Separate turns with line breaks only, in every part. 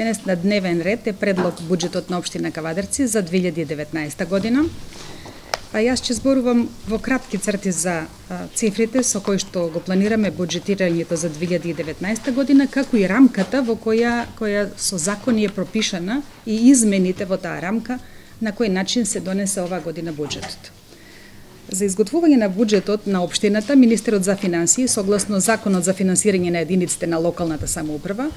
Денес на дневен ред е предлог буџетот на општина Кавадарци за 2019 година. Па јас ќе зборувам во кратки црти за цифрите со кои што го планираме буџетирањето за 2019 година, како и рамката во која со закони е пропишана и измените во таа рамка на кој начин се донесе оваа година буџетот. За изготвување на буџетот на општината, Министерот за финансии, согласно Законот за финансирање на единиците на локалната самоуправа,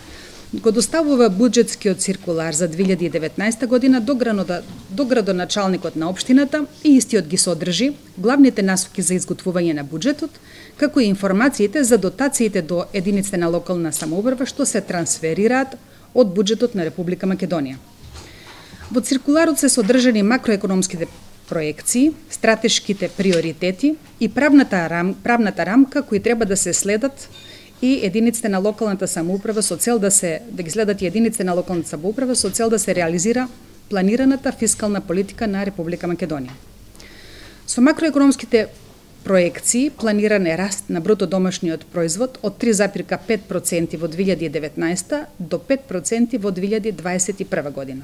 го доставува буџетскиот циркулар за 2019 година до градоначалникот на општината и истиот ги содржи главните насоки за изготвување на буџетот, како и информациите за дотациите до единиците на локална самоуправа што се трансферираат од буџетот на Република Македонија. Во циркуларот се содржани макроекономските проекции, стратешките приоритети и правната рамка кои треба да се следат и единиците на локалната самоуправа со цел да ги следат и единиците на локалната самоуправа со цел да се реализира планираната фискална политика на Република Македонија. Со макроекономските проекции планиран е раст на бруто домашниот производ од 3,5% во 2019 до 5% во 2021 година.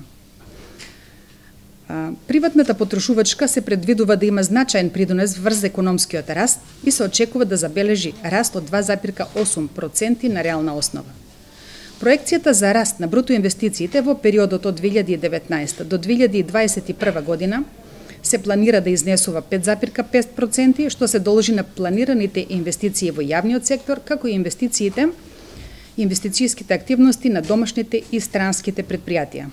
Приватната потрошувачка се предвидува да има значаен придонес врз економскиот раст и се очекува да забележи раст од 2,8% на реална основа. Проекцијата за раст на бруто инвестициите во периодот од 2019 до 2021 година се планира да изнесува 5,5%, што се должи на планираните инвестиции во јавниот сектор, како и инвестицијските активности на домашните и странските претпријатија.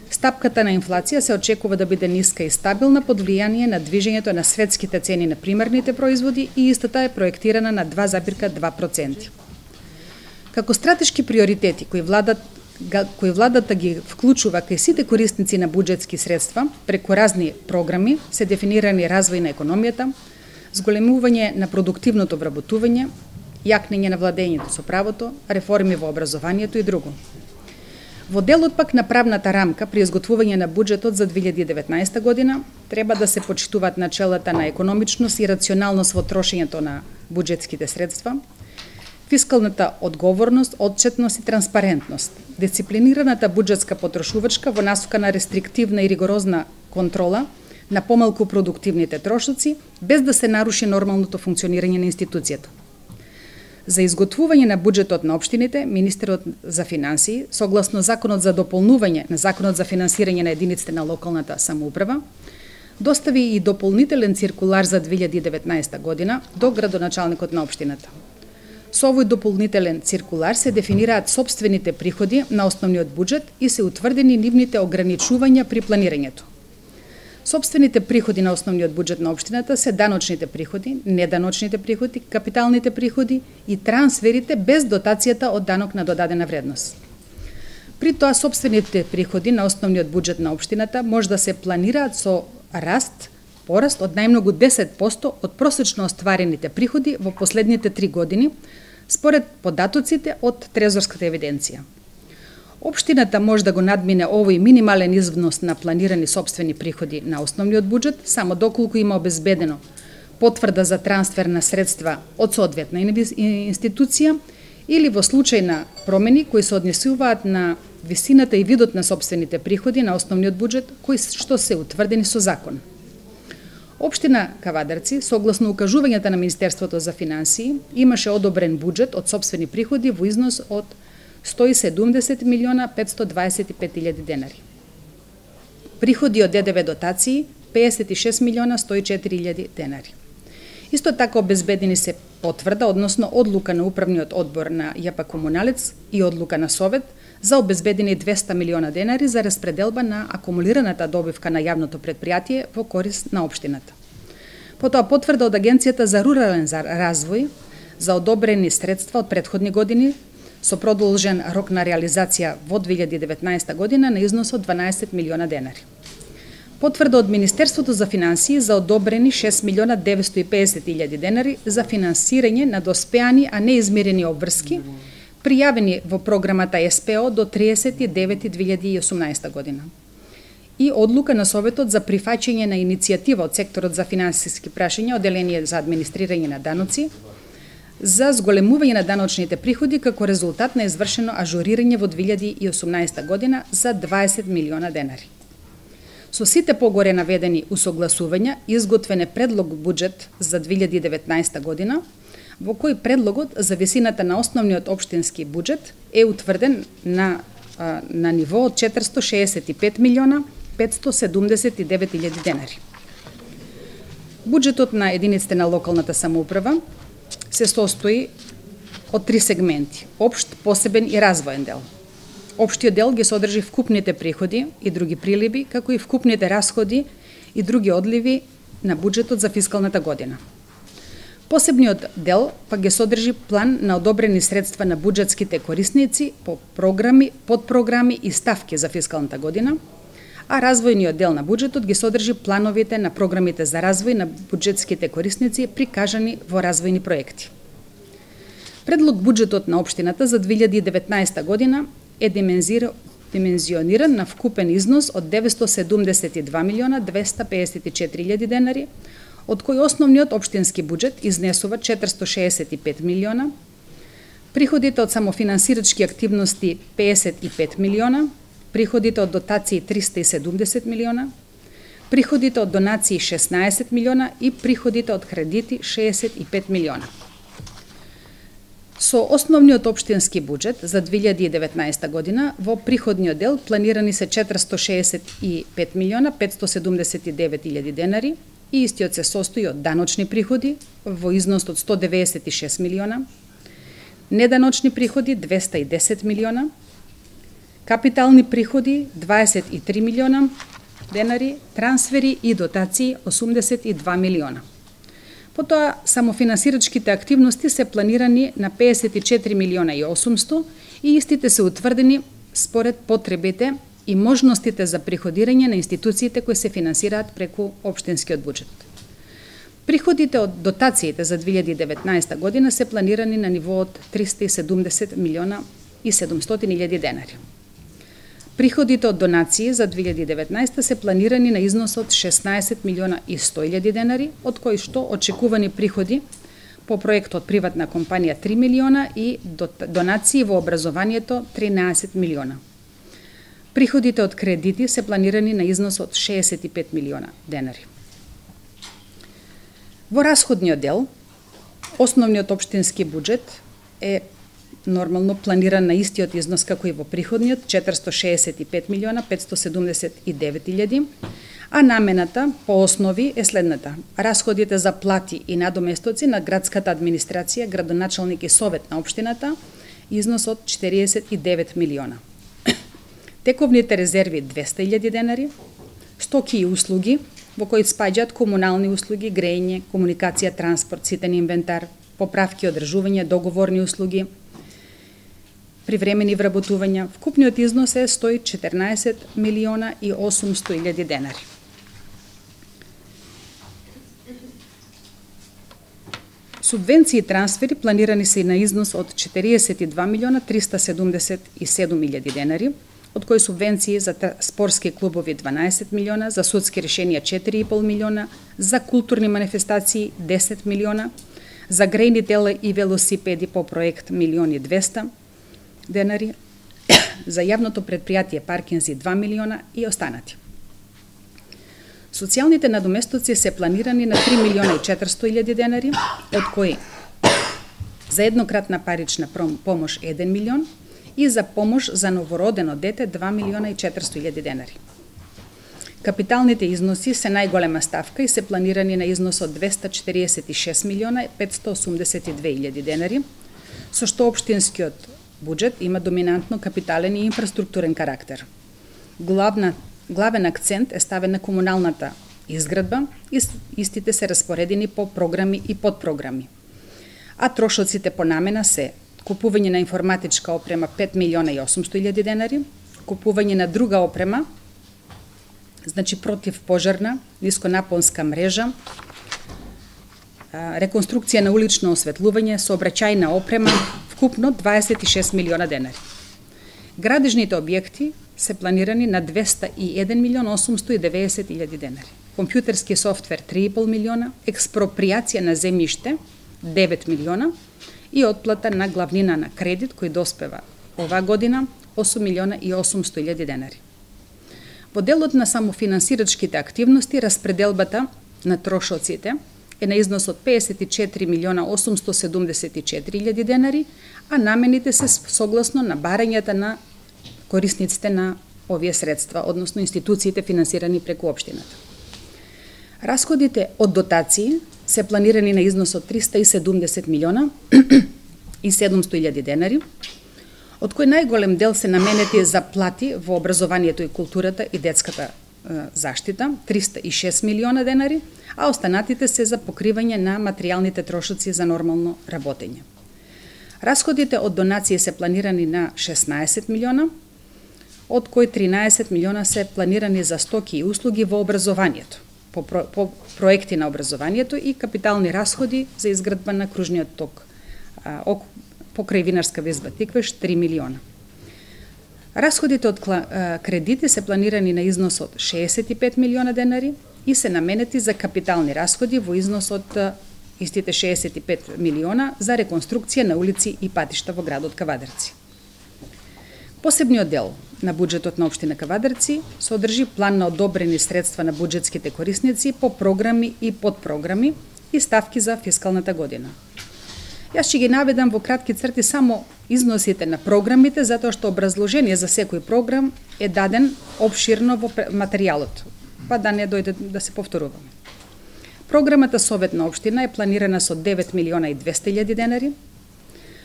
Стапката на инфлација се очекува да биде ниска и стабилна под влијание на движењето на светските цени на примерните производи и истата е проектирана на 2,2%. Како стратешки приоритети кои владата ги вклучува кај сите корисници на буџетски средства преку разни програми се дефинирани развој на економијата, зголемување на продуктивното вработување, јакнење на владењето со правото, реформи во образованието и друго. Во делот пак на правната рамка при изготвување на буџетот за 2019 година треба да се почитуваат начелата на економичност и рационалност во трошењето на буџетските средства, фискалната одговорност, отчетност и транспарентност, дисциплинираната буџетска потрошувачка во насока на рестриктивна и ригорозна контрола на помалку продуктивните трошоци, без да се наруши нормалното функционирање на институцијата. За изготвување на буџетот на општините, Министерот за финансии, согласно Законот за дополнување на Законот за финансирање на единиците на локалната самоуправа, достави и дополнителен циркулар за 2019 година до градоначалникот на општината. Со овој дополнителен циркулар се дефинираат сопствените приходи на основниот буџет и се утврдени нивните ограничувања при планирањето. Сопствените приходи на основниот буџет на општината се даночните приходи, неданочните приходи, капиталните приходи и трансферите без дотацијата од данок на додадена вредност. При тоа сопствените приходи на основниот буџет на општината може да се планираат со пораст од најмногу 10% од просечно остварените приходи во последните 3 години, според податоците од трезорската евиденција. Општината може да го надмине овој минимален износ на планирани сопствени приходи на основниот буџет само доколку има обезбедено потврда за трансфер на средства од соодветна институција или во случај на промени кои се однесуваат на висината и видот на сопствените приходи на основниот буџет кои што се утврдени со закон. Општина Кавадарци, согласно укажувањата на Министерството за финансии, имаше одобрен буџет од сопствени приходи во износ од 170.525.000 денари. Приходи од ДДВ дотации 56.104.000 денари. Исто така обезбедени се потврда, односно одлука на управниот одбор на ЈП Комуналец и одлука на Совет за обезбедени 200 милиона денари за распределба на акумулираната добивка на јавното предпријатие во корист на општината. Потоа потврда од Агенцијата за рурален развој за одобрени средства од претходни години со продолжен рок на реализација во 2019 година на износ од 12 милиона денари. Потврда од Министерството за финансии за одобрени 6.950.000 денари за финансирање на доспеани, а не измирени обврски, пријавени во програмата СПО до 30.9.2018 година. И одлука на Советот за прифаќање на иницијатива од секторот за финансиски прашања, Оделение за администрирање на даноци, за зголемување на даночните приходи како резултат на извршено ажурирање во 2018 година за 20 милиона денари. Со сите погоре наведени усогласувања изготвен е предлог буџет за 2019 година, во кој предлогот за висината на основниот општински буџет е утврден на ниво од 465 милиона 579 илјади денари. Буџетот на единиците на локалната самоуправа се состои од три сегменти: општ, посебен и развоен дел. Општиот дел ги содржи вкупните приходи и други приливи, како и вкупните расходи и други одливи на буџетот за фискалната година. Посебниот дел пак ги содржи план на одобрени средства на буџетските корисници по програми, подпрограми и ставки за фискалната година, а развојниот дел на буџетот ги содржи плановите на програмите за развој на буџетските корисници прикажани во развојни проекти. Предлог буџетот на општината за 2019 година е димензиониран на вкупен износ од 972 милиона 254 илјади денари, од кој основниот општински буџет изнесува 465 милиона, приходите од самофинансирачки активности 55 милиона, приходите од дотации 370 милиона, приходите од донации 16 милиона и приходите од кредити 65 милиона. Со основниот општински буџет за 2019 година во приходниот дел планирани се 465 милиона 579 илјади денари и истиот се состои од даночни приходи во износ од 196 милиона, неданочни приходи 210 милиона, капитални приходи 23 милиона денари, трансфери и дотации 82 милиона. Потоа, самофинансирачките активности се планирани на 54 милиона и 800 и истите се утврдени според потребите и можностите за приходирање на институциите кои се финансираат преку општинскиот буџет. Приходите од дотациите за 2019 година се планирани на ниво од 370 милиона и 700 илјади денари. Приходите од донации за 2019 се планирани на износ од 16 милиона и 100 илјади денари, од кои што очекувани приходи по проектот приватна компанија 3 милиона и донации во образованието 13 милиона. Приходите од кредити се планирани на износ од 65 милиона денари. Во расходниот дел, основниот општински буџет е нормално планиран на истиот износ како и во приходниот 465 милиона 579 илјади, а намената по основи е следната: расходите за плати и надоместоци на градската администрација, градоначалник и совет на општината износ од 49 милиона. Тековните резерви 200 илјади денари, стоки и услуги во кои спаѓаат комунални услуги, грејење, комуникација, транспорт, ситен инвентар, поправки, одржување, договорни услуги, привремени вработувања. Вкупниот износ е 114 милиона и 800 илјади денари. Субвенции и трансфери планирани се на износ од 42 милиона 377 илјади денари, од кои субвенции за спортски клубови 12 милиона, за судски решенија 4,5 милиона, за културни манифестации 10 милиона, за грејни тела и велосипеди по проект 1.200.000 денари, за јавното предпријатие паркинзи 2 милиона и останати. Социјалните надоместоци се планирани на 3 милиона и 400 илјади денари, од кои за еднократна парична помош 1 милион и за помош за новородено дете 2 милиона и 400 илјади денари. Капиталните износи се најголема ставка и се планирани на износ од 246 милиона и 582 илјади денари, со што општинскиот буџет има доминантно капитален и инфраструктурен карактер. Главен акцент е ставен на комуналната изградба и истите се распоредени по програми и подпрограми. А трошоците по намена се купување на информатичка опрема 5 милиона и 800 илјади денари, купување на друга опрема, значи противпожарна, нисконапонска мрежа, реконструкција на улично осветлување, сообраќајна опрема, вкупно 26 милиона денари. Градежните објекти се планирани на 201 милион 890 илјади денари. Компјутерски софтвер 3,5 милиона, експропријација на земјиште 9 милиона и отплата на главнина на кредит кој доспева оваа година 8 милиона и 800 илјади денари. Во делот на самофинансирачките активности, распределбата на трошоците е на износ од 54 милиона 874 илјади денари, а намените се согласно на барањата на корисниците на овие средства, односно институциите финансирани преку општината. Расходите од дотации се планирани на износ од 370 милиона и 700 илјади денари, од кој најголем дел се наменети за плати во образованието и културата и детската заштита, 306 милиона денари, а останатите се за покривање на материјалните трошоци за нормално работење. Расходите од донации се планирани на 16 милиона, од кои 13 милиона се планирани за стоки и услуги во образованието, по проекти на образованието и капитални расходи за изградба на кружниот ток покрај винарска везба Тиквеш 3 милиона. Расходите од кредити се планирани на износ од 65 милиона денари и се наменети за капитални расходи во износ од истите 65 милиона за реконструкција на улици и патишта во градот Кавадарци. Посебниот дел на буџетот на општина Кавадарци содржи план на одобрени средства на буџетските корисници по програми и подпрограми и ставки за фискалната година. Јас ќе ги наведам во кратки црти само износите на програмите, затоа што образложение за секој програм е даден опширно во материјалот, па да не дојде да се повторуваме. Програмата Совет на општина е планирана со 9 милиона и 200 илјади денари.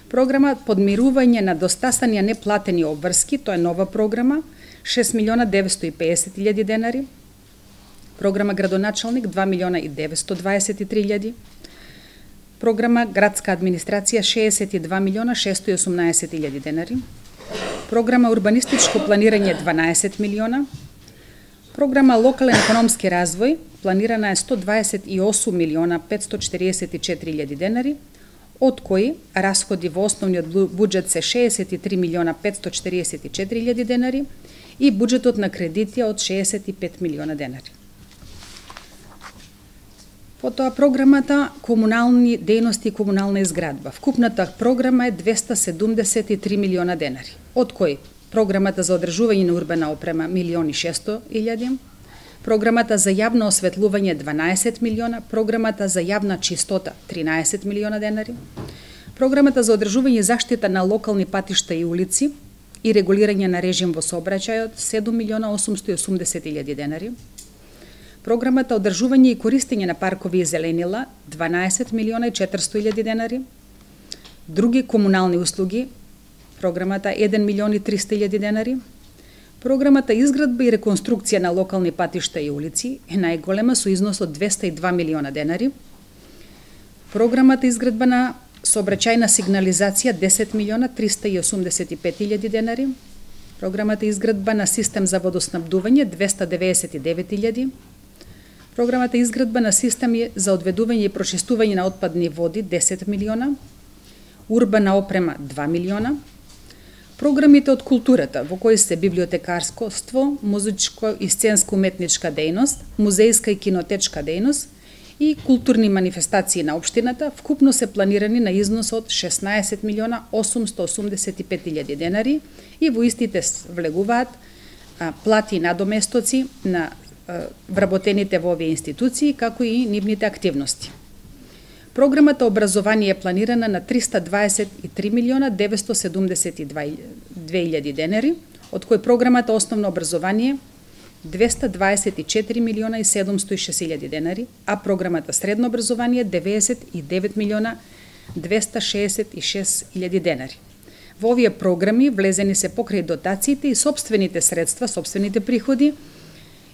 Програма Подмирување на достасани неплатени обврски, тоа е нова програма, 6 милиона 950 илјади денари. Програма Градоначалник 2 милиона и 923 илјади. Програма Градска администрација 62 милиона 618 илјади денари. Програма Урбанистичко планирање 12 милиона. Програма Локален економски развој планирана е 128 милиона 544 илјади денари, од кои расходи во основниот буџет се 63 милиона 544 илјади денари и буџетот на кредити од 65 милиона денари. Потоа програмата Комунални дејности и комунална изградба. Вкупната програма е 273 милиона денари, од кои програмата за одржување на урбана опрема 1.600.000 илјади, програмата за јавно осветлување 12 милиона, програмата за јавна чистота 13 милиона денари, програмата за одржување и заштита на локални патишта и улици и регулирање на режим во сообраќајот 7 милиона 880 илјади денари, програмата одржување и користење на паркови и зеленила 12 милиона и 400 илјади денари, други комунални услуги програмата 1 милион и 300 илјади денари, програмата изградба и реконструкција на локални патишта и улици е најголема со износ од 202 милиона денари, програмата изградба на сообраќајна сигнализација 10 милиона 385 илјади денари, програмата изградба на систем за водоснабдување 299 илјади, програмата изградба на системи за одведување и прочистување на отпадни води 10 милиона, урбана опрема 2 милиона, програмите од културата, во кои се библиотекарство, музичко и сценско-уметничка дејност, музејска и кинотечка дејност и културни манифестации на општината, вкупно се планирани на износ од 16 милиона 885 илјади денари и во истите влегуваат плати и надоместоци на вработените во овие институции, како и нивните активности. Програмата образование е планирана на 323 милиона 972 илјади денари, од кој програмата основно образование 224 милиона и 706 илјади денари, а програмата средно образование 99 милиона 266 илјади денари. Во овие програми влезени се покрај дотациите и собствените средства, собствените приходи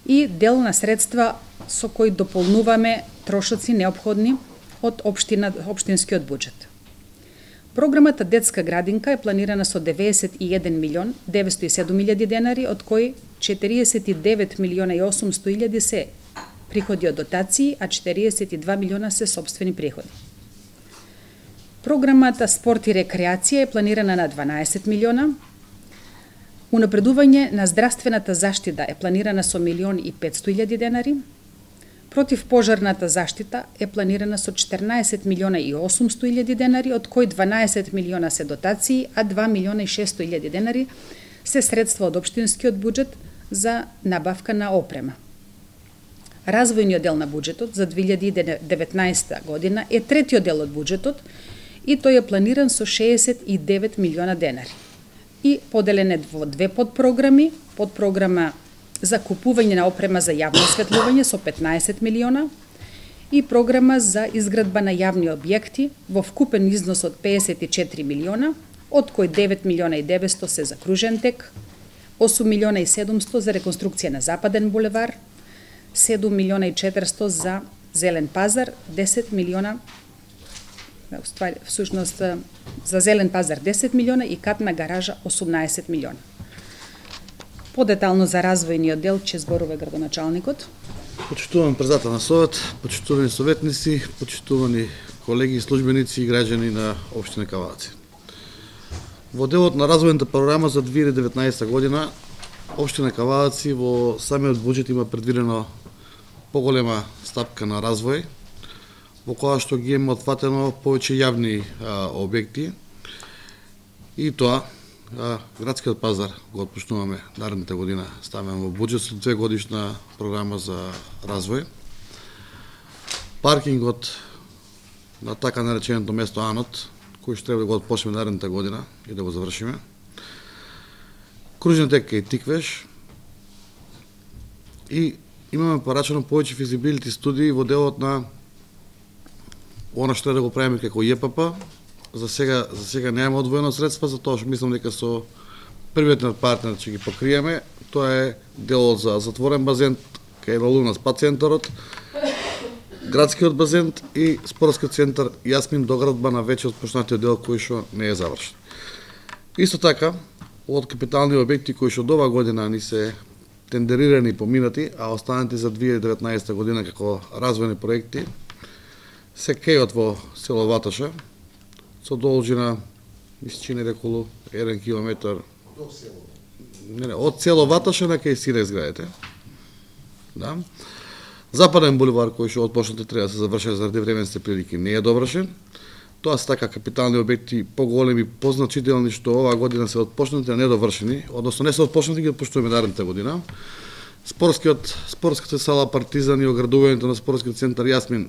и дел на средства со кои дополнуваме трошоци неопходни од општинскиот буџет. Програмата Детска градинка е планирана со 91 милион 907 илјади денари, од кои 49 милиона и 800 илјади се приходи од дотации, а 42 милиона се собствени приходи. Програмата Спорт и рекреација е планирана на 12 милиона. Унапредување на здравствената заштита е планирана со 1 милион и 500 илјади денари. Противпожарната заштита е планирана со 14 милиона и 800 илјади денари, од кои 12 милиона се дотации, а 2 милиона и 600 илјади денари се средства од општинскиот буџет за набавка на опрема. Развојниот дел на буџетот за 2019 година е третиот дел од буџетот и тој е планиран со 69 милиона денари. И поделен е во две подпрограми, подпрограма за купување на опрема за јавно осветлување со 15 милиона и програма за изградба на јавни објекти во вкупен износ од 54 милиона, од кои 9 милиона и 900 се за кружен тек, 8 милиона и 700 за реконструкција на Западен булевар, 7 милиона и 400 за Зелен пазар, 10 милиона всушност за Зелен пазар 10 милиона и катна гаража 18 милиона. Подетално за развојниот дел ќе зборува градоначалникот.
Почитуван председател на Совет, почитувани советници, почитувани колеги, службеници и граѓани на општина Кавалаци. Во делот на развојната програма за 2019 година, општина Кавалаци во самиот буџет има предвидено поголема стапка на развој, во која што ги има отфатено повеќе јавни објекти и тоа градскиот пазар го отпочнуваме наредната година, ставаме во буџет со 2 годишна програма за развој. Паркингот на така нареченото место Анот, кој што треба да го отпочнеме наредната година и да го завршиме. Кружен тек и Тиквеш. И имаме порачено повеќе физибилити студии во делот на она што да го правиме како ЈПП. За сега немаме одвоено средства, затоа што мислам дека со првиот партнер ќе ги покриеме. Тоа е делот за затворен базен кај Лалуна спа центарот, градскиот базен и спортскиот центар Јасмин, доградба на веќе отпочнатиот дел кој што не е завршен. Исто така, од капитални објекти кои што оваа година ни се тендерирани и поминати, а останати за 2019 година како развојни проекти, се кејот во село Ваташа, со должина, мислам, околу 1 километар од село Ваташа на кај Сире зградите. Да. Западен булевар кој што отпочнати треба да се заврши заради временските прилики не е довршен. Тоа се така капитални објекти поголеми, позначителни што оваа година се отпочнати, а не довршени, односно не се отпочнати, ги отпуштуваме наредната година. Спортската сала Партизан и оградувањето на спортскиот центар Јасмин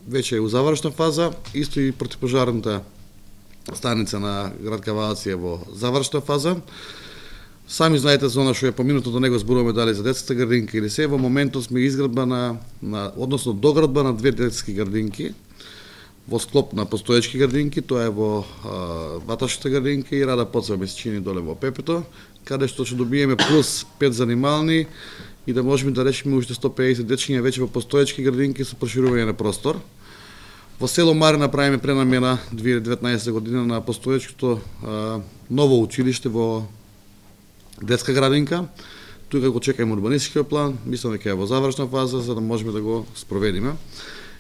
веќе е у завршна фаза, исто и противпожарната станица на град Кавалаци е во завршна фаза. Сами знаете за она што е поминато, до него зборуваме дали за детската градинка или се. Во моментот сме изградба односно доградба на 2 детски градинки во склоп на постоечки градинки, тоа е во Ваташката градинка и Рада Поцева месечини доле во Пепето, каде што ќе добиеме плюс 5 занимални и да можеме да решиме уште 150 дечиња веќе во постоечки градинки со проширување на простор. Во село Маре направиме пренамена 2019 година на постоечкото ново училиште во детска градинка. Тука го чекаме урбанистичкиот план, мислам дека е во завршна фаза за да можеме да го спроведиме.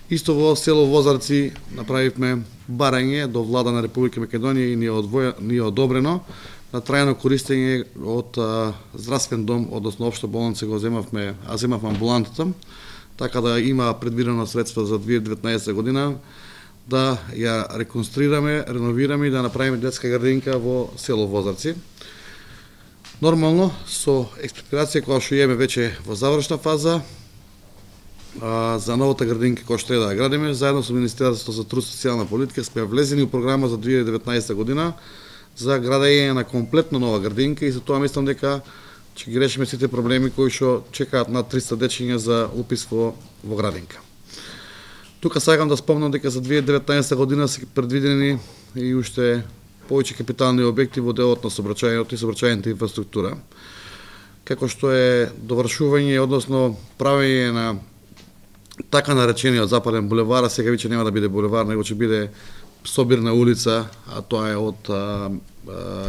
Исто во село Возарци направивме барање до влада на Република Македонија и ни е одобрено на трајно користење од здравствен дом, односно општа болница го земавме, а земав амбулантата, така да има предвидено средства за 2019 година да ја реконструираме, реновираме и да направиме детска градинка во село Возарци. Нормално, со експроприација која што имаме веќе во завршна фаза, за новата градинка која што треба да градиме, заедно со Министерството за труд и социјална политика сме влезени у програма за 2019 година за градење на комплетно нова градинка и за тоа мислам дека ќе ги решиме сите проблеми кои што чекаат над 300 дечиња за упис во градинка. Тука сакам да спомнам дека за 2019 година се предвидени и уште повеќе капитални објекти во делот на сообраќајното и сообраќајната инфраструктура, како што е довршување, односно правење на така наречениот Западен булевар, сега веќе нема да биде булевар, него ќе биде собирна улица, а тоа е од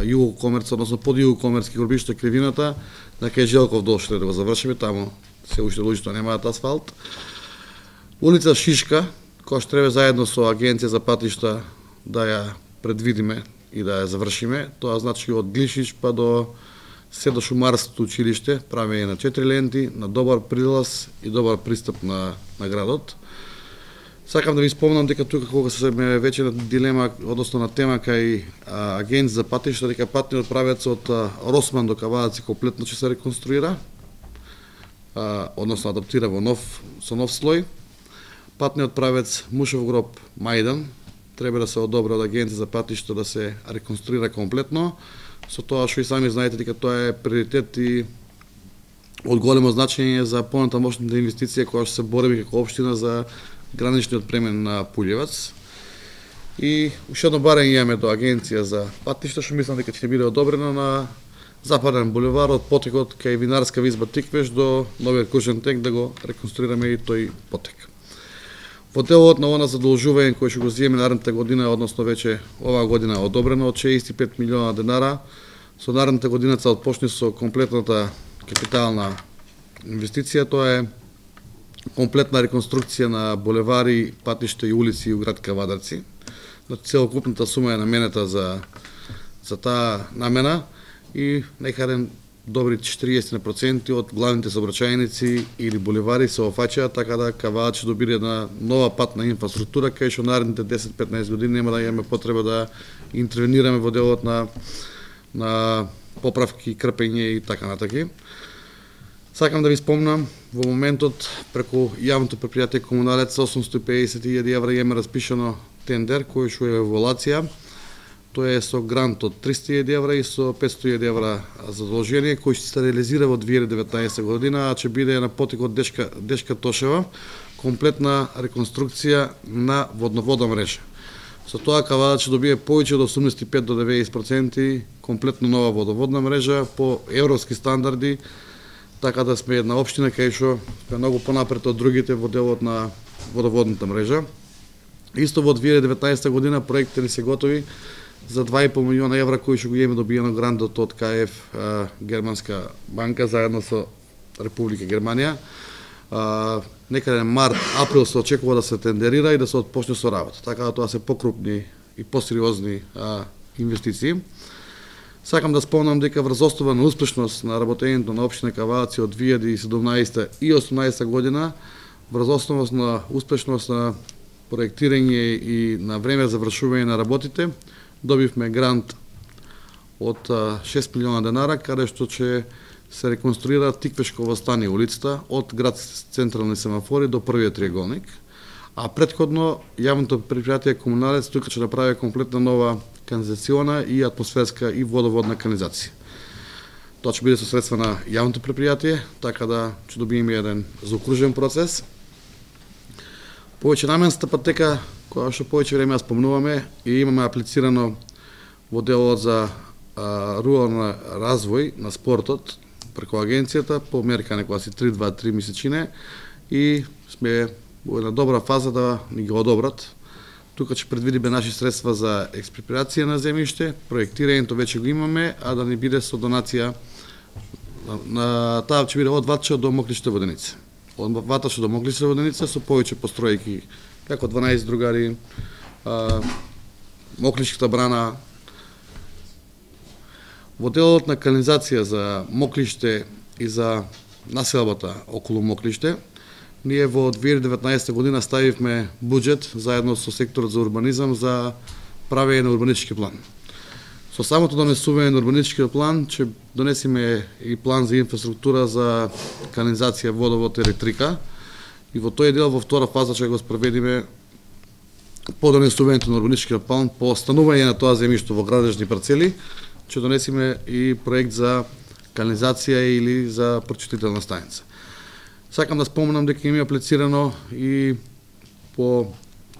Југокомерц, односно под Југокомерцки горбишто кривината, на кај Желков дошли да го завршиме, таму се уште луѓето немаат асфалт. Улица Шишка, која што треба заедно со Агенција за патишта да ја предвидиме и да ја завршиме, тоа значи од Глишич па до се до шумарското училиште, правење на 4 ленти, на добар прилаз и добар пристап на градот. Сакам да ви спомнам дека тука кога се веќе на дилема, односно на тема кај Агенција за патишта, дека патниот правец од Росман до Кавадаци комплетно ќе се реконструира, односно адаптира со нов слој. Патниот правец Мушов гроб Мајдан треба да се одобри од Агенција за патишта да се реконструира комплетно, со тоа што и сами знаете дека тоа е приоритет и од големо значење за понатамошната инвестиција која што се бориме како општина за граничниот премен на Пулјевац. И уште едно барање имаме до Агенција за патишта, што мислам дека ќе биде одобрено на Западен булевар од потекот кај Винарска визба Тиквеш до новиот кружен тек, да го реконструираме и тој потек. Во делот на она задолжување кој ќе го земе наредната година, односно веќе оваа година одобрено од 65 милиона денара, со наредната година се отпочне со комплетната капитална инвестиција, тоа е комплетна реконструкција на булевари, патишта и улици у град Кавадарци. Целокупната сума е наменета за таа намена и некаде добри 40% од главните сообраќајници или булевари се офаќаат, така да Кавадац ќе добие една нова патна инфраструктура, кај што наредните 10-15 години нема да имаме потреба да интервенираме во делот на поправки, крпење и така натаки. Сакам да ви спомнам, во моментот преку јавното предпријатие Комуналец 850.000 евра имаме распишано тендер кој што е еволација. Тоа е со грант од 300.000 евра и со 500.000 евра задолжение кој ќе се реализира во 2019 година, а ќе биде на потекот Дешка Тошева комплетна реконструкција на водноводна мрежа. Со тоа Кавадац ќе добие повеќе од 85 до 90% комплетно нова водоводна мрежа по европски стандарди, така да сме една општина кај што сме многу понапред од другите во делот на водоводната мрежа. Исто во 2019 година проектите ни се готови за 2,5 милиона евра кои што го имаме добиено грантот од КФ Германска банка заедно со Република Германија. Некаде март, април се очекува да се тендерира и да се отпочне со работа. Така да тоа се покрупни и посериозни инвестиции. Сакам да спомнам дека врз основа на успешност на работењето на општина Кавадац од 2017 и 2018 година, врз основа на успешност на проектирање и на време завршување на работите, добивме грант од 6 милиона денара, каде што ќе се реконструира Тиквешкова стани улицата од град централни семафори до првиот триаголник, а претходно јавното предпријатие Комуналец тука ќе направи комплетна нова канализациона и атмосферска и водоводна канализација. Тоа ќе биде со средства на јавното предпријатие, така да ќе добиеме еден заокружен процес. Повеќе наменста патека, која што повеќе време ја спомнуваме и имаме аплицирано во делот за рурален развој на спортот преку агенцијата по мерка на класи 323 месечине и сме во една добра фаза да ни ги одобрат. Тука ќе предвидиме наши средства за експроприација на земјиште, проектирањето веќе го имаме, а да ни биде со донација на таа ќе биде од Ватча до Моклиште Воденица. Од Ватча до Моклиште Воденица со повеќе постројки, како 12 другари, Моклишката брана. Во делот на канализација за Моклиште и за населбата околу Моклиште, ние во 2019 година ставивме буџет заедно со секторот за урбанизам за правење на урбанистички план. Со самото донесување на урбанистичкиот план ќе донесеме и план за инфраструктура за канализација, водовод и електрика и во тој дел во втора фаза ќе го спроведиме по донесувањето на урбанистичкиот план по станување на тоа земјиште во градежни парцели, ќе донесеме и проект за канализација или за прочистителна станица. Сакам да спомнам дека има аплицирано и по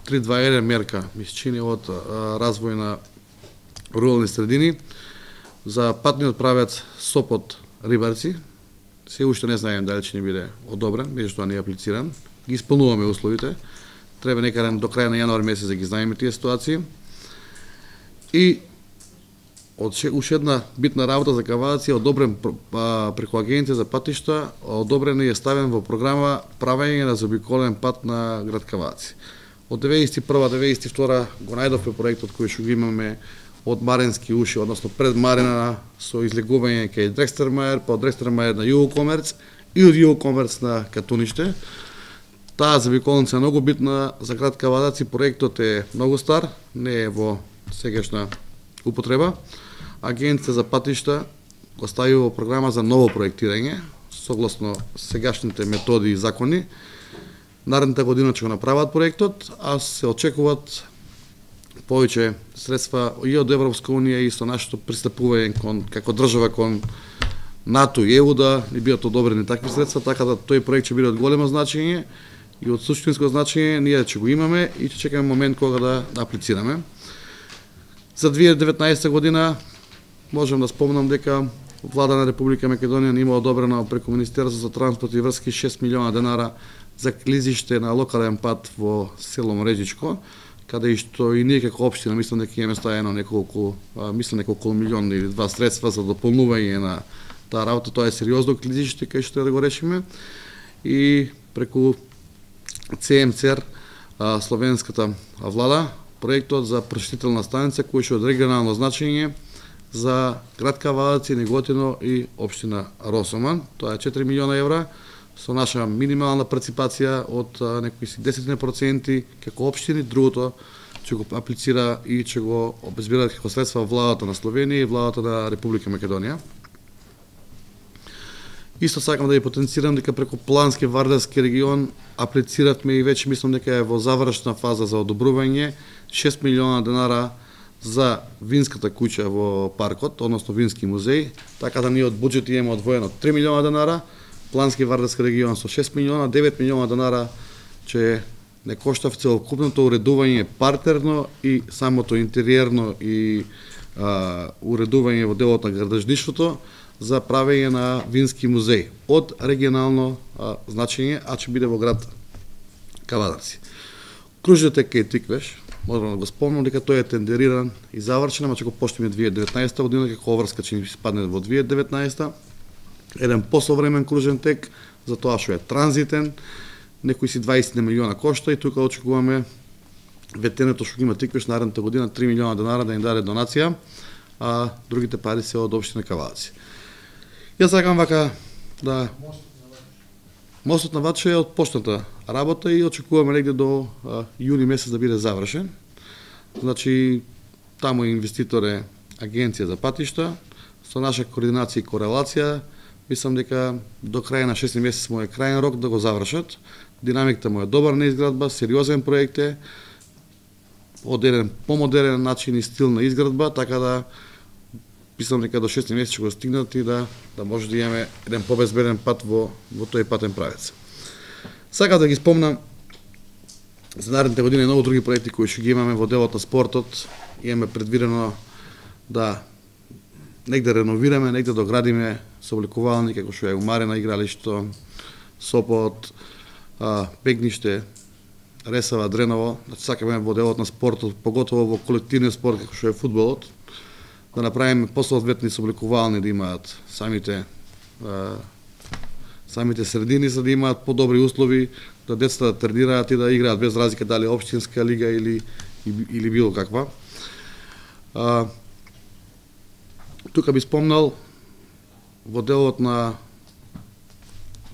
321 мерка, мисчини од развој на рурални средини за патниот правец Сопот Рибарци. Се уште не знаеме дали ќе ни биде одобрен, меѓутоа не е аплициран. Ги исполнуваме условите. Треба некаде до крај на јануари месец да ги знаеме тие ситуации. И уште една битна работа за Кавадац е одобрен преку Агенција за патишта, одобрен и е ставен во програма правење на заобиколен пат на град Кавадац. Од 91-92 го најдовме проектот кој што го имаме од Марински уши, односно пред Марина со излегување кај Дрекстермајер, па од Дрекстермајер на Југокомерц и од Југокомерц на Катуниште. Таа заобиколница е многу битна за град Кавадарци, проектот е многу стар, не е во сегашна употреба. Агенција за патишта го стави во програма за ново проектирање, согласно сегашните методи и закони. Наредната година ќе го направат проектот, а се очекуваат повеќе средства и од Европска унија и со нашето пристапување како држава кон НАТО и ЕУ да ни бидат одобрени такви средства, така да тој проект ќе биде од големо значење и од суштинско значење. Ние ќе го имаме и ќе чекаме момент кога да аплицираме. За 2019 година можам да спомнам дека Влада на Република Македонија има одобрено преку Министерство за транспорт и врски 6 милиона денара за клизиште на локален пат во село Мрежичко, каде и што и ние како општина мислам дека имаме ставено неколку милиони или два средства за дополнување на таа работа. Тоа е сериозно клизиште кај што треба да го решиме. И преку ЦМЦР словенската влада проектот за прошетителна станица кој што од регионално значење за град Кавадарци, Неготино и општина Росоман. Тоа е 4 милиона евра со наша минимална парципација од некои 10% како општини, другото ќе го аплицира и ќе го обезбедат како средства владата на Словенија и владата на Република Македонија. Исто сакам да ја потенцирам дека преку Плански Вардарски регион аплициравме и веќе мислам дека е во завршна фаза за одобрување 6 милиона денара за винската куќа во паркот, односно вински музеј, така да ние од буџет имаме одвоено 3 милиона денара, Плански Вардарски регион со 6 милиона, 9 милиона денара ќе не кошта целокупното уредување партерно и самото интериерно и уредување во делот на градежништвото за правење на вински музеј од регионално значење, а ќе биде во град Кавадарци. Кружниот кај Тиквеш, можам да го спомнам дека тој е тендериран и завршен, ама ќе го почнеме 2019 година, како обврска ќе ни спадне во 2019. Еден посовремен кружен тек, за тоа што е транзитен, некои си 20 милиона кошта и тука очекуваме ветенето што има Тиквеш наредната година 3 милиона денара да им даде донација, а другите пари се од општина Кавадарци. Јас сакам вака да мостот на Ваче е од почната работа и очекуваме негде до јуни месец да биде завршен. Значи, таму инвеститор е Агенција за патишта, со наша координација и корелација, мислам дека до крај на 6 месец му е крајен рок да го завршат. Динамиката му е добар на изградба, сериозен проект е, од еден помодерен начин и стил на изградба, така да мислам дека до 6 месеци ќе го стигнат и да може да имаме еден побезбеден пат во тој патен правец. Сакам да ги спомнам за наредните години и многу други проекти кои ќе ги имаме во делот на спортот. Имаме предвидено да негде реновираме, негде доградиме собликувални како што е Умарена игралишто, Сопот, Пегниште, Ресава, Дреново. Сакаме во делот на спортот, поготово во колективниот спорт како што е фудбалот, да направиме посоодветни собликувални, да имаат самите средини, за да имаат подобри услови, да децата да тренираат и да играат без разлика дали општинска лига или било каква. Тука би спомнал во делот на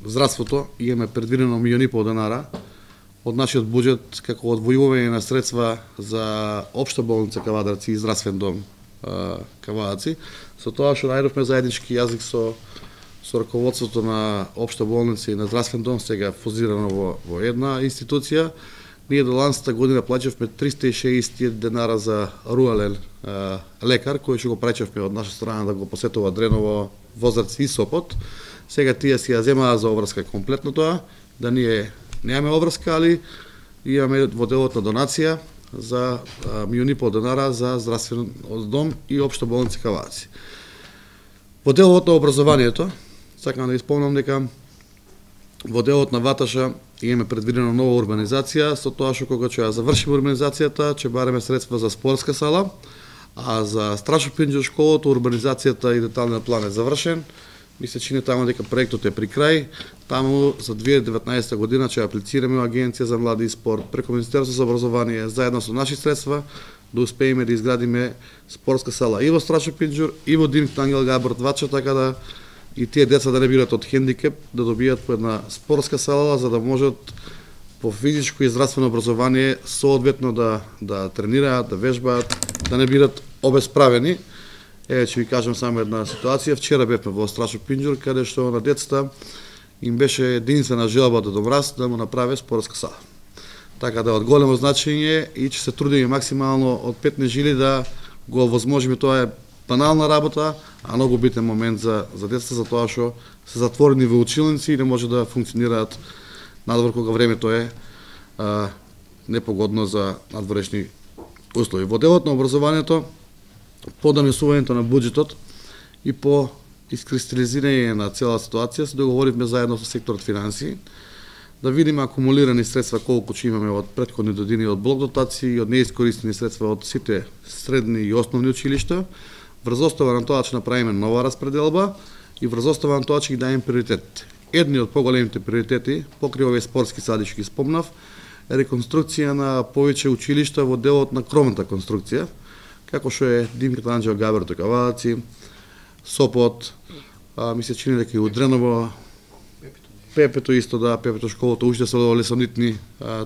здравството имаме предвидено 1,5 милиони денара од нашиот буџет како одвојување на средства за општа болница Кавадарци и здравствен дом Кавадарци, со тоа што најдовме заеднички јазик со раководството на општа болница и на здравствен дом, сега фузирано во една институција. Ние до ланската година плаќавме 360 денара за руален лекар, кој што го праќавме од наша страна да го посетува Дреново, Возарци и Сопот. Сега тие си ја земаа за обврска комплетно тоа, да ние немаме обврска, али имаме во делот на донација за 1,5 милиони денара за здравствен дом и општа болница Кавадарци. Во делот на образованието, сакам да исполнам дека во делот на Ваташа имаме предвидено нова урбанизација, со тоа што кога ќе ја завршиме урбанизацијата, ќе бареме средства за спортска сала, а за Страшопинџо школото урбанизацијата и деталниот план е завршен. Ми се чини таму дека проектот е при крај. Таму за 2019 година ќе аплицираме во Агенција за млади и спорт преку Министерство за образование заедно со наши средства да успееме да изградиме спортска сала и во Страшо Пинџур, и во Динк Ангел Габор Двача, така да и тие деца да не бидат од хендикеп, да добијат по една спортска сала, за да можат по физичко и здравствено образование соодветно да тренираат, да вежбаат, да не бидат обесправени. Еве ќе ви кажам само една ситуација. Вчера бевме во Страшо Пинџур, каде што на децата им беше единствена желба да домраз да му направи спортска сала. Така да од големо значење и ќе се трудиме максимално од 5 нежили да го овозможиме. Тоа е банална работа, а многу битен момент за децата, за тоа што се затворени во училници и не може да функционираат надвор кога времето е непогодно за надворешни услови. Во делот на образованието, по донесувањето на буџетот и по искристализирање на цела ситуација се договоривме заедно со секторот финансии да видиме акумулирани средства колку ќе имаме од претходни години од блок дотации и од неискористени средства од сите средни и основни училишта. Врз основа на тоа ќе направиме нова распределба и врз основа на тоа ќе ги дадеме приоритетите. Едни од поголемите приоритети, покри овие спортски сади што ги спомнав, е реконструкција на повеќе училишта во делот на кровната конструкција, како што е Димка Ангел Габор Каваци, Сопот, ми се чини дека и Удреново, Пепето исто, да, Пепето школата уште се лесонитни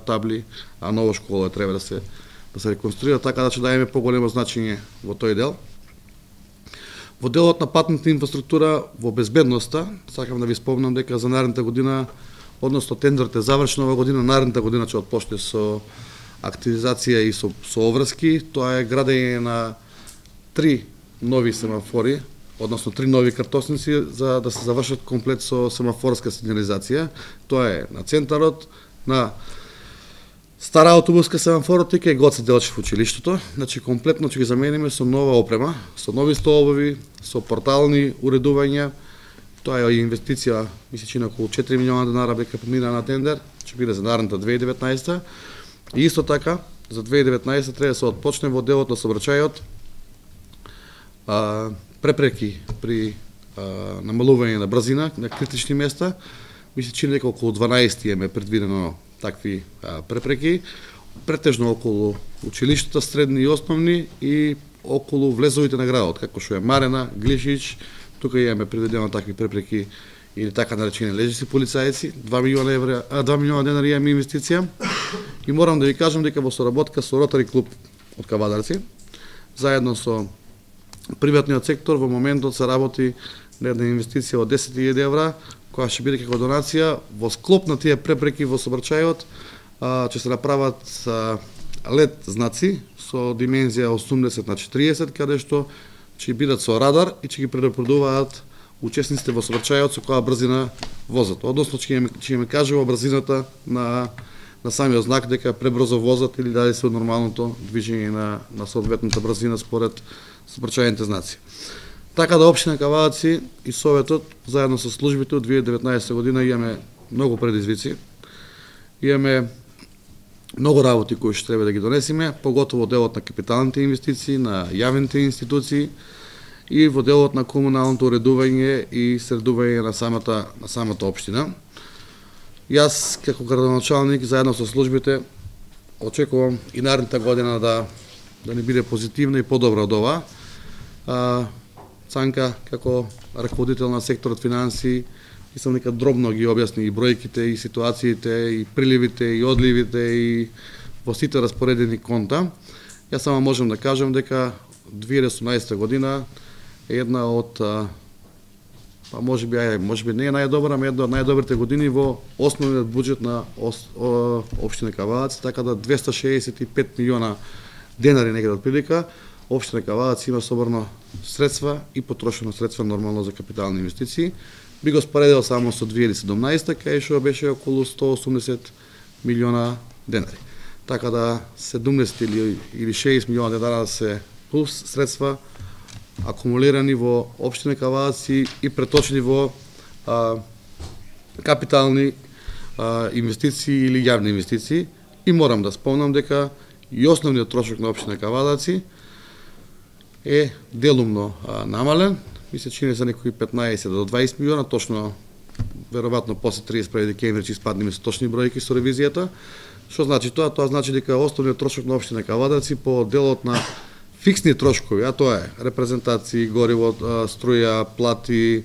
табли, а нова школа треба да се реконструира, така да ќе даеме поголемо значење во тој дел. Во делот на патната инфраструктура, во безбедноста, сакам да ви спомнам дека за наредната година, односно тендерот е завршен ова година, наредната година ќе отпочне со активизација и со обврски. Тоа е градење на 3 нови семафори, односно 3 нови картосници за да се завршат комплет со семафорска сигнализација. Тоа е на центарот, на стара автобуска семафорот и кај Гоце Делчев училиштето. Значи комплетно ќе ги замениме со нова опрема, со нови столбови, со портални уредувања. Тоа е инвестиција, мисли че на околу 4 милиона денара бека помина на тендер, ќе биде за наредната 2019. И исто така, за 2019 треба да се отпочне во делот на сообраќајот препреки при намалување на брзина на критични места. Мисли че дека околу 12 имаме предвидено такви препреки, претежно околу училиштата средни и основни и околу влезовите на градот, како што е Марена, Глишич. Тука имаме предвидено такви препреки или така наречени лежици полицајци. 2 милиона денари имаме инвестиција. И морам да ви кажам дека во соработка со Ротари клуб од Кавадарци, заедно со приватниот сектор, во моментот се работи на една инвестиција од 10.000 евра, која ќе биде како донација во склоп на тие препреки во сообраќајот. Ќе се направат LED знаци со димензија 80/40, каде што ќе бидат со радар и ќе ги предупредуваат учесниците во сообраќајот со која брзина возат. Односно ќе им кажува брзината на самиот знак дека пребрзо возат или дали се од нормалното движење на соодветната брзина според сообраќајните знаци. Така да општина Каваци и Советот заедно со службите од 2019 година имаме многу предизвици. Имаме многу работи кои што треба да ги донесеме, поготово делот на капиталните инвестиции, на јавните институции и во делот на комуналното уредување и средување на самата општина. Јас како градоначалник заедно со службите очекувам и наредната година да не биде позитивна и подобра од ова. Цанка како раководител на секторот финансии мислам дека дробно ги објасни и бројките и ситуациите и приливите и одливите и во сите распоредени конта. Јас само можам да кажам дека 2018 година е една од може би не е најдобра, ама една од најдобрите години во основниот буџет на општина Кавадарци, така да 265 милиона денари негде од прилика. Општина Кавадарци има собрано средства и потрошено средства нормално за капитални инвестиции. Би го споредил само со 2017, кај што беше околу 180 милиона денари. Така да 70 или 60 милиона денари се плюс средства акумулирани во општина Кавадарци и преточени во капитални инвестиции или јавни инвестиции. И морам да спомнам дека и основниот трошок на општина Кавадарци е делумно намален. Ми се чини за некои 15 до 20 милиона, точно веројатно после 31 декември ќе испаднеме со точни бројки со ревизијата. Што значи тоа? Тоа значи дека основниот трошок на општина Кавадарци по делот на фиксни трошкови, а тоа е репрезентации, гориво, струја, плати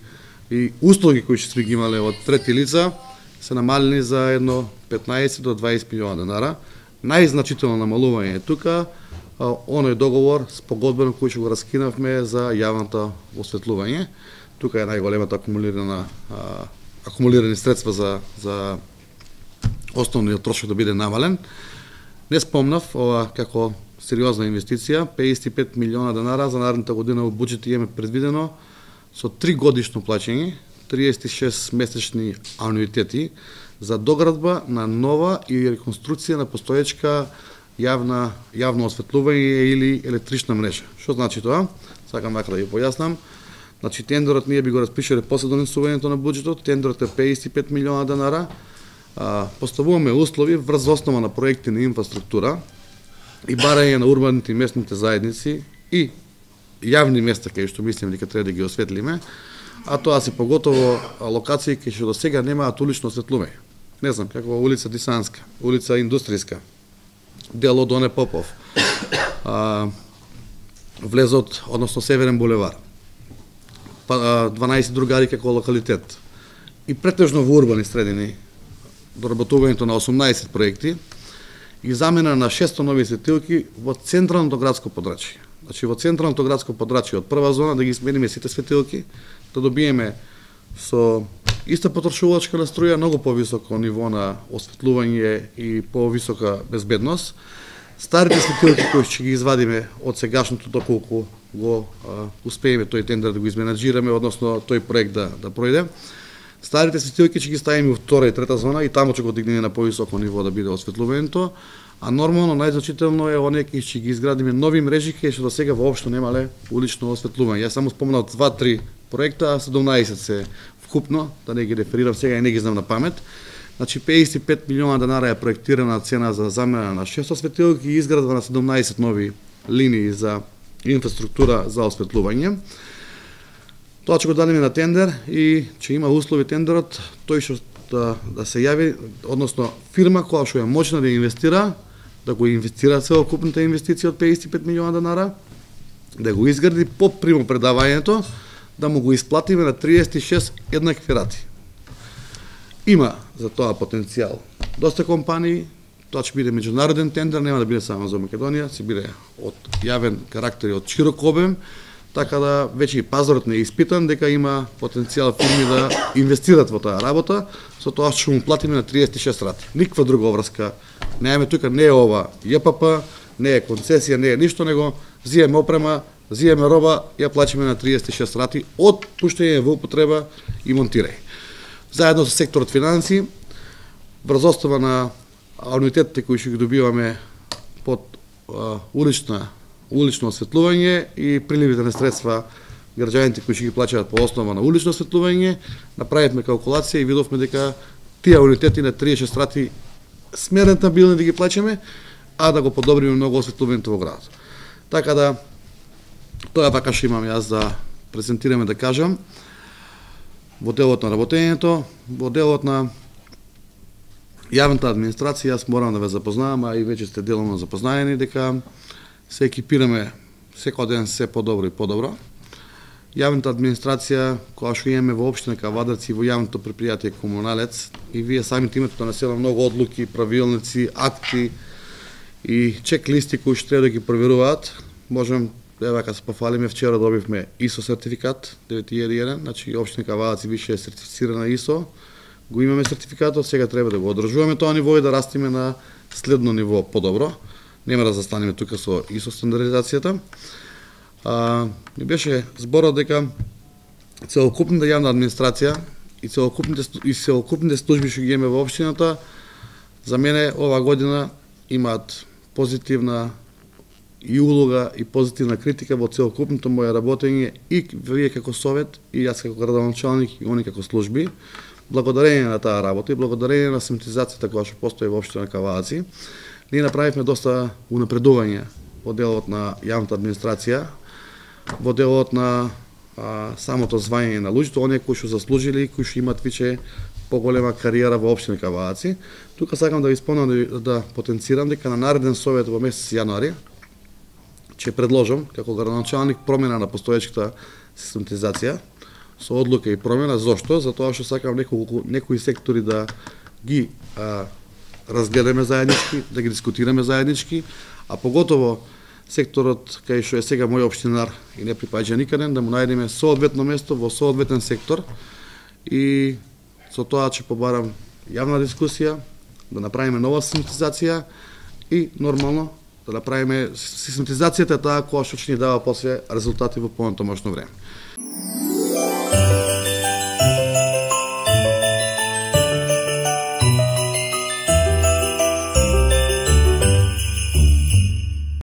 и услуги кои што сме ги имале од трети лица, се намалени за едно 15 до 20 милиона денара. Најзначително намалување е тука оној договор спогодбено кој што го раскинавме за јавното осветлување. Тука е најголемата акумулирани средства за основниот трошок да биде намален. Не спомнав ова како сериозна инвестиција, 55 милиона денара за наредната година во буџет имаме предвидено со 3 годишно плаќање, 36 месечни ануитети за доградба на нова и реконструкција на постоечка јавно осветлување или електрична мрежа. Што значи тоа? Сакам вака да ја појаснам. Значи тендерот ние би го распишале после донесувањето на буџетот, тендерот е 55 милиона денара. Поставуваме услови врз основа на проекти на инфраструктура и барање на урбаните и местните заедници и јавни места кај што мислиме дека треба да ги осветлиме, а тоа се поготово локации кај што досега немаат улично осветлување. Не знам, како улица Дисанска, улица Индустријска, дел од Оне Попов, влезот, односно Северен булевар, 12 другари како локалитет и претежно во урбани средини, доработувањето на 18 проекти и замена на 600 нови светилки во централното градско подрачје. Значи во централното градско подрачје од прва зона да ги смениме сите светилки, да добиеме со иста потрошувачка на струја, многу повисоко ниво на осветлување и повисока безбедност. Старите светилки кои ќе ги извадиме од сегашното доколку го успееме тој тендер да го изменаџираме, односно тој проект да пројде. Старите светилки ќе ги ставиме во втора и трета зона и таму ќе го дигнеме на повисоко ниво да биде осветлувањето, а нормално најзначително е оние кои ќе ги изградиме нови мрежи кои што досега воопшто немале улично осветлување. Јас само спомнав 2-3 проекта, а 17 се вкупно, да не ги реферирам сега и не ги знам на памет. Значи 55 милиона денара е проектирана цена за замена на 600 светилки и изградба на 17 нови линии за инфраструктура за осветлување. Тоа ќе го дадеме на тендер и ќе има услови тендерот, тој што да се јави, односно фирма која што е моќна да инвестира, да го инвестира целокупната инвестиција од 55 милиона денара, да го изгради по примопредавањето, да му го исплатиме на 36 еднакви рати. Има за тоа потенцијал доста компании, тоа ќе биде меѓународен тендер, нема да биде само за Македонија, ќе биде од јавен карактер и од широк обем, така да веќе и пазарот не е испитан дека има потенцијал фирми да инвестират во таа работа, со тоа што му платиме на 36 рати. Никаква друга обврска немаме тука, не е ова ЈПП, не е концесија, не е ништо, него зиеме опрема, зиеме роба, ја плачиме на 36 рати од пуштање во употреба и монтирање. Заедно со секторот финансии, врз основа на ануитетите кои што ги добиваме под улично осветлување и приливите на средства граѓаните кои што ги плаќаат по основа на улично осветлување, направивме калкулација и видовме дека тие ануитети на 36 рати сме рентабилни да ги плаќаме, а да го подобриме многу осветлувањето во градот. Така да, тоа вака што имам јас да презентираме да кажам. Во делот на работењето, во делот на јавната администрација, јас морам да ве запознавам, а и веќе сте деломно запознаени, дека се екипираме секој ден се подобро и подобро. Јавната администрација, која што имаме во општина Кавадарци и во јавното предпријатие Комуналец, и вие самите имате донесено многу одлуки, правилници, акти и чек-листи кои што треба да ги проверуваат, можем вака се пофалиме, вчера добивме ISO сертификат 911, значи општина Кавадарци више е сертифицирана ISO, го имаме сертификатот, сега треба да го одржуваме тоа ниво и да растиме на следно ниво подобро. Нема да застанеме тука со ISO стандардизацијата. Ми беше зборот дека целокупната јавна администрација и целокупните служби што ги имаме во општината, за мене ова година имаат позитивна и улога и позитивна критика во целокупното моје работење и вие како совет, и јас како градоначалник, и они како служби. Благодарение на таа работа и благодарение на систематизацијата која што постои во општина Кавадарци, ние направивме доста унапредување во делот на јавната администрација, во делот на самото звање на луѓето, оние кои што заслужили, кои што имат веќе поголема кариера во општина Кавааци. Тука сакам да ви спомнам да потенцирам дека на нареден совет во месец јануари ќе предложам како градоначалник промена на постоечката систематизација со одлука и промена. Зошто? Затоа што сакам некои сектори да ги разгледаме заеднички, да ги дискутираме заеднички, а поготово секторот кај што е сега мој општинар и не припаѓа никаде, да му најдеме соодветно место во соодветен сектор и со тоа ќе побарам јавна дискусија, да направиме нова систематизација и нормално да направиме систематизацијата таа која што ќе ни дава после резултати во понатомошно време.